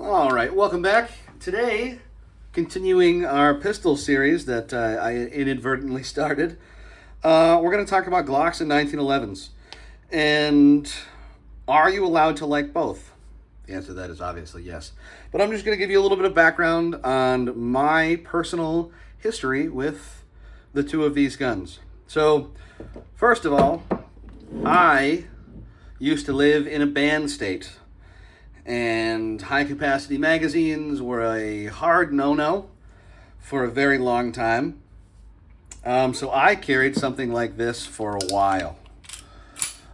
All right, welcome back. Today, continuing our pistol series that I inadvertently started, we're going to talk about Glocks and 1911s. And are you allowed to like both? The answer to that is obviously yes. But I'm just going to give you a little bit of background on my personal history with the two of these guns. So, first of all, I used to live in a band state. And high capacity magazines were a hard no-no for a very long time. So I carried something like this for a while.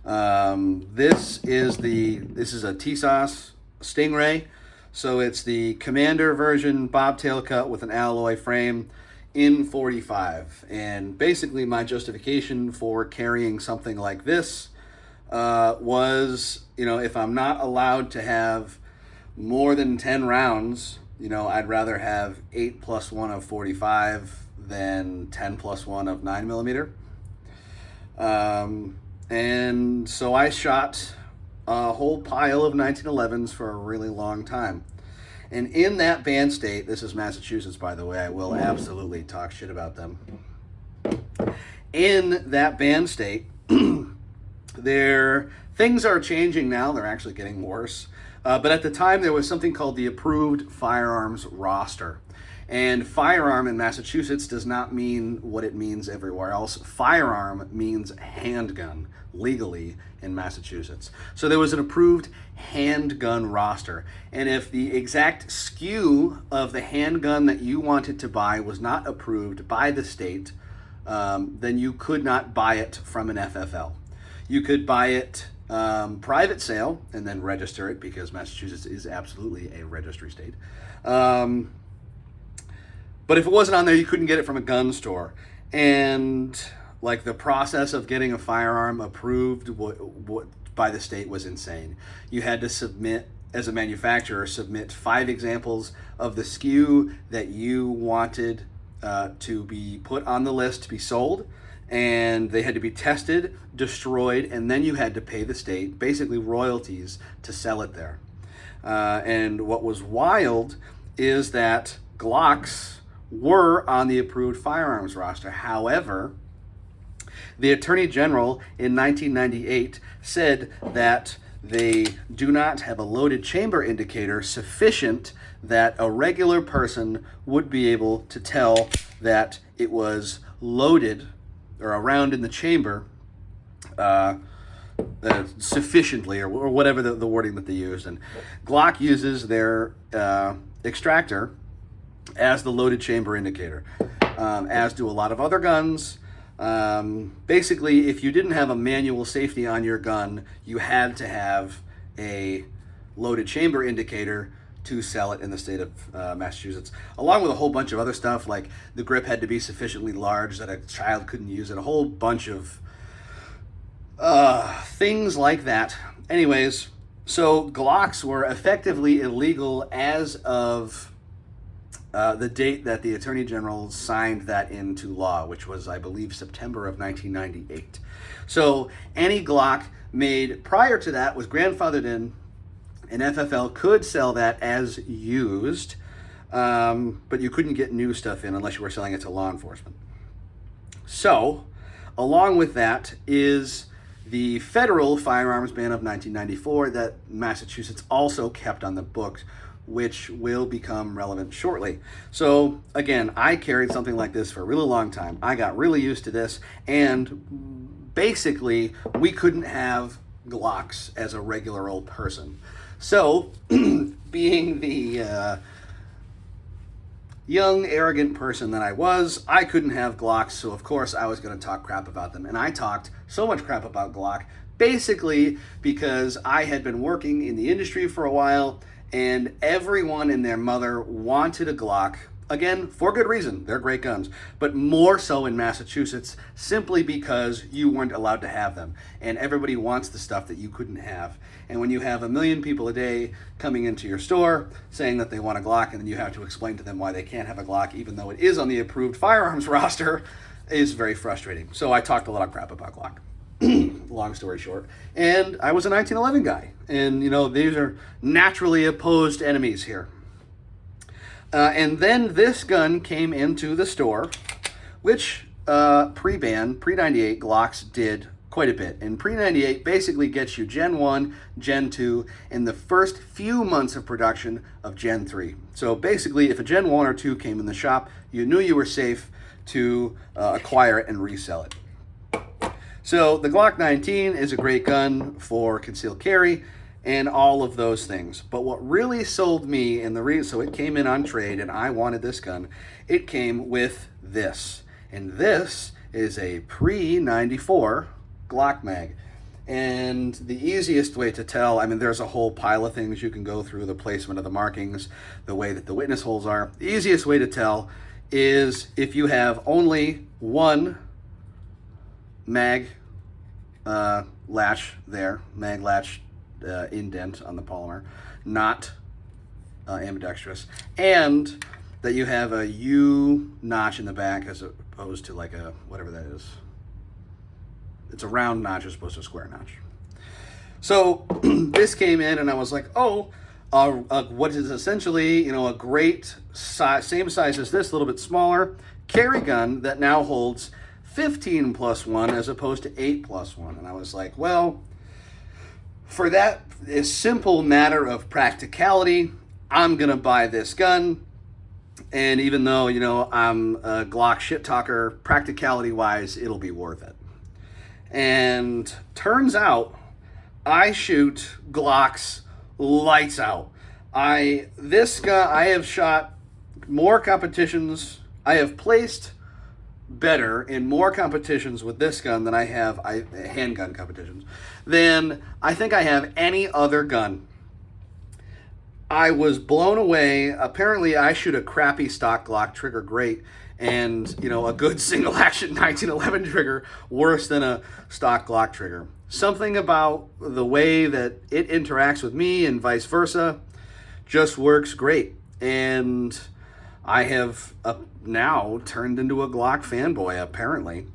This is a TSOS Stingray. So it's the Commander version bobtail cut with an alloy frame in 45. And basically my justification for carrying something like this was, if I'm not allowed to have more than 10 rounds, I'd rather have 8 plus 1 of 45 than 10 plus 1 of 9mm. And so I shot a whole pile of 1911s for a really long time. And in that band state, this is Massachusetts, by the way, I will absolutely talk shit about them. In that band state, things are changing now. They're actually getting worse. But at the time, there was something called the Approved Firearms Roster. And firearm in Massachusetts does not mean what it means everywhere else. Firearm means handgun, legally, in Massachusetts. So there was an approved handgun roster. And if the exact SKU of the handgun that you wanted to buy was not approved by the state, then you could not buy it from an FFL. You could buy it private sale and then register it, because Massachusetts is absolutely a registry state. But if it wasn't on there, you couldn't get it from a gun store. And like the process of getting a firearm approved by the state was insane. You had to submit, as a manufacturer, 5 examples of the SKU that you wanted to be put on the list to be sold. And they had to be tested, destroyed, and then you had to pay the state basically royalties to sell it there. And what was wild is that Glocks were on the approved firearms roster. However, the Attorney General in 1998 said that they do not have a loaded chamber indicator sufficient that a regular person would be able to tell that it was loaded or a round in the chamber sufficiently, or whatever the wording that they used. And Glock uses their extractor as the loaded chamber indicator, as do a lot of other guns. Basically, if you didn't have a manual safety on your gun, you had to have a loaded chamber indicator to sell it in the state of Massachusetts, along with a whole bunch of other stuff, like the grip had to be sufficiently large that a child couldn't use it, a whole bunch of things like that. Anyways, so Glocks were effectively illegal as of the date that the Attorney General signed that into law, which was, I believe, September of 1998. So any Glock made prior to that was grandfathered in. An FFL could sell that as used, but you couldn't get new stuff in unless you were selling it to law enforcement. So, along with that is the federal firearms ban of 1994 that Massachusetts also kept on the books, which will become relevant shortly. So, again, I carried something like this for a really long time. I got really used to this, and basically, we couldn't have Glocks as a regular old person. So, being the young, arrogant person that I was, I couldn't have Glocks, so of course I was going to talk crap about them. And I talked so much crap about Glock, basically because I had been working in the industry for a while, and everyone and their mother wanted a Glock. Again, for good reason. They're great guns. But more so in Massachusetts, simply because you weren't allowed to have them. And everybody wants the stuff that you couldn't have. And when you have 1 million people a day coming into your store saying that they want a Glock, and then you have to explain to them why they can't have a Glock, even though it is on the approved firearms roster, is very frustrating. So I talked a lot of crap about Glock. long story short. And I was a 1911 guy. And, these are naturally opposed enemies here. And then this gun came into the store, which pre-ban, pre-98 Glocks did quite a bit. And pre-98 basically gets you Gen 1, Gen 2, and the first few months of production of Gen 3. So basically, if a Gen 1 or 2 came in the shop, you knew you were safe to acquire it and resell it. So the Glock 19 is a great gun for concealed carry and all of those things. But what really sold me, and the reason, so it came in on trade and I wanted this gun, it came with this. And this is a pre-94 Glock mag. And the easiest way to tell, I mean, there's a whole pile of things you can go through, the placement of the markings, the way that the witness holes are. The easiest way to tell is if you have only one mag latch there, mag latch indent on the polymer, not ambidextrous, and that you have a U notch in the back as opposed to like a, whatever that is. It's a round notch as opposed to a square notch. So this came in and I was like, oh, what is essentially, a great size, same size as this, a little bit smaller, carry gun that now holds 15+1 as opposed to 8+1. And I was like, well, for that simple matter of practicality, I'm going to buy this gun. And even though, I'm a Glock shit talker, practicality-wise, it'll be worth it. And turns out, I shoot Glocks lights out. This gun, I have shot more competitions. I have placed better in more competitions with this gun than I have handgun competitions than I think I have any other gun. I was blown away. Apparently, I shoot a crappy stock Glock trigger great, and a good single action 1911 trigger worse than a stock Glock trigger. Something about the way that it interacts with me and vice versa just works great. And I have now turned into a Glock fanboy, apparently.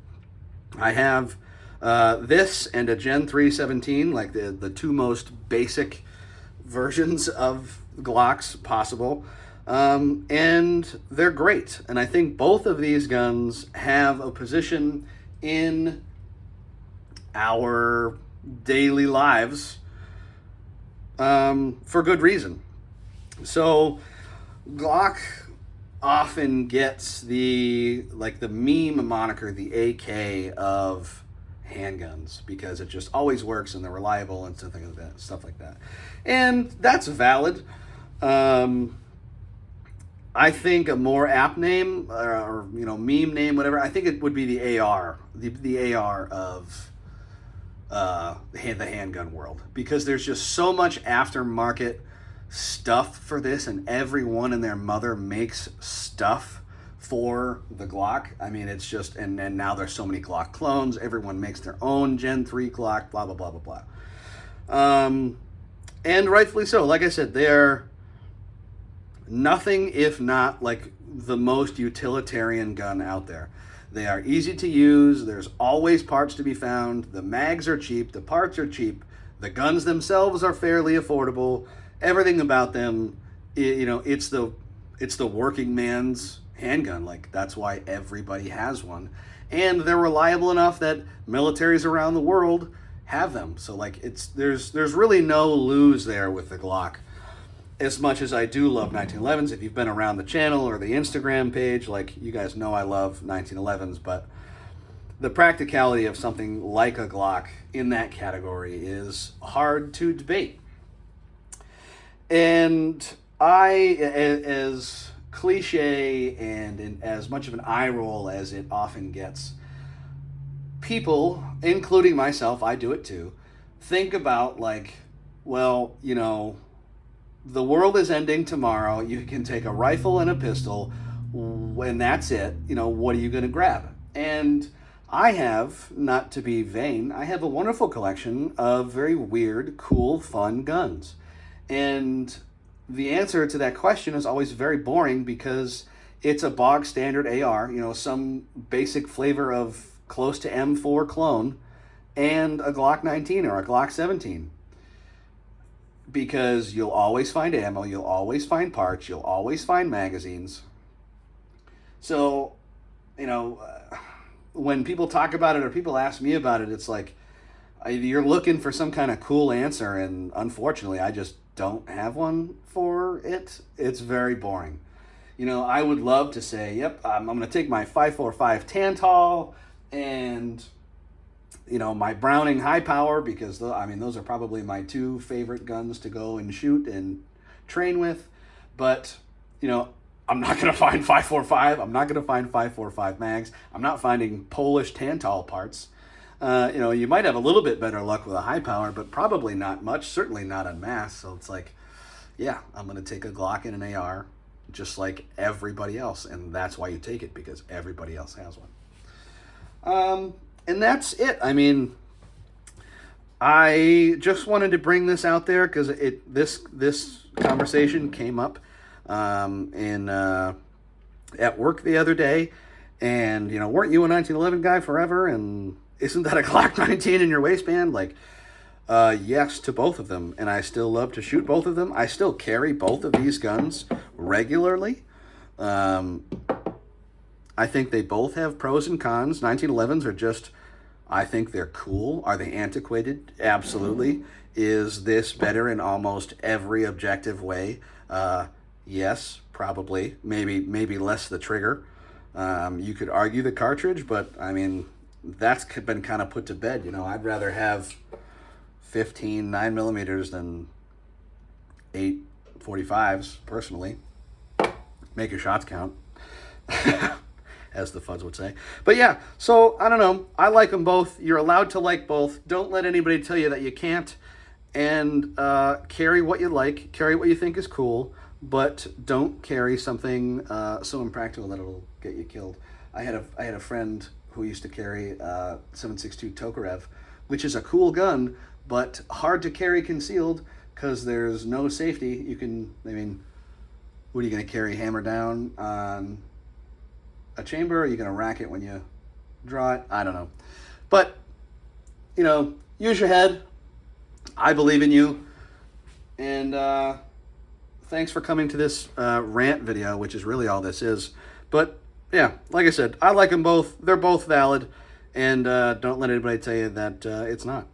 I have this and a Gen 317, like the two most basic versions of Glocks possible. And they're great. And I think both of these guns have a position in our daily lives for good reason. So Glock often gets the meme moniker, the AK of handguns, because it just always works and they're reliable and stuff like that. And that's valid. I think a more apt name or meme name, whatever, I think it would be the AR, the AR of the handgun world, because there's just so much aftermarket stuff for this, and everyone and their mother makes stuff for the Glock. I mean, it's just, and now there's so many Glock clones. Everyone makes their own Gen 3 Glock, blah, blah, blah, blah, blah. And rightfully so. Like I said, they're nothing if not like the most utilitarian gun out there. They are easy to use. There's always parts to be found. The mags are cheap. The parts are cheap. The guns themselves are fairly affordable. Everything about them, it's the working man's handgun. Like, that's why everybody has one. And they're reliable enough that militaries around the world have them. So like, there's really no lose there with the Glock. As much as I do love 1911s, if you've been around the channel or the Instagram page, like, you guys know I love 1911s, but the practicality of something like a Glock in that category is hard to debate. And as cliche and as much of an eye roll as it often gets, people, including myself, I do it too, think about like, well, the world is ending tomorrow. You can take a rifle and a pistol, and that's it. What are you going to grab? And I have, not to be vain, I have a wonderful collection of very weird, cool, fun guns. And the answer to that question is always very boring, because it's a bog standard AR, some basic flavor of close to M4 clone, and a Glock 19 or a Glock 17, because you'll always find ammo, you'll always find parts, you'll always find magazines. So, you know, when people talk about it or people ask me about it, it's like you're looking for some kind of cool answer, and unfortunately, I just don't have one for it. It's very boring. You know, I would love to say, yep, I'm going to take my 5.45 Tantal and, you know, my Browning high power, because I mean those are probably my two favorite guns to go and shoot and train with. But, you know, I'm not going to find 5.45. I'm not going to find 5.45 mags. I'm not finding Polish Tantal parts. You know, you might have a little bit better luck with a high power, but probably not much. Certainly not en masse. So it's like, yeah, I'm going to take a Glock and an AR, just like everybody else, and that's why you take it, because everybody else has one. And that's it. I mean, I just wanted to bring this out there because this conversation came up at work the other day, and you know, weren't you a 1911 guy forever? And isn't that a Glock 19 in your waistband? Like, yes to both of them, and I still love to shoot both of them. I still carry both of these guns regularly. I think they both have pros and cons. 1911s are just, I think they're cool. Are they antiquated? Absolutely. Is this better in almost every objective way? Yes, probably. Maybe less the trigger. You could argue the cartridge, but I mean, that's been kind of put to bed. You know, I'd rather have 15 9mm than 8 45s, personally. Make your shots count, as the Fuds would say. But yeah, so I don't know. I like them both. You're allowed to like both. Don't let anybody tell you that you can't. And carry what you like. Carry what you think is cool. But don't carry something so impractical that it'll get you killed. I had a friend who used to carry 7.62 Tokarev, which is a cool gun, but hard to carry concealed because there's no safety. I mean, what are you going to carry, hammer down on a chamber? Or are you going to rack it when you draw it? I don't know. But, you know, use your head. I believe in you. And thanks for coming to this rant video, which is really all this is. But, yeah, like I said, I like them both. They're both valid. And don't let anybody tell you that it's not.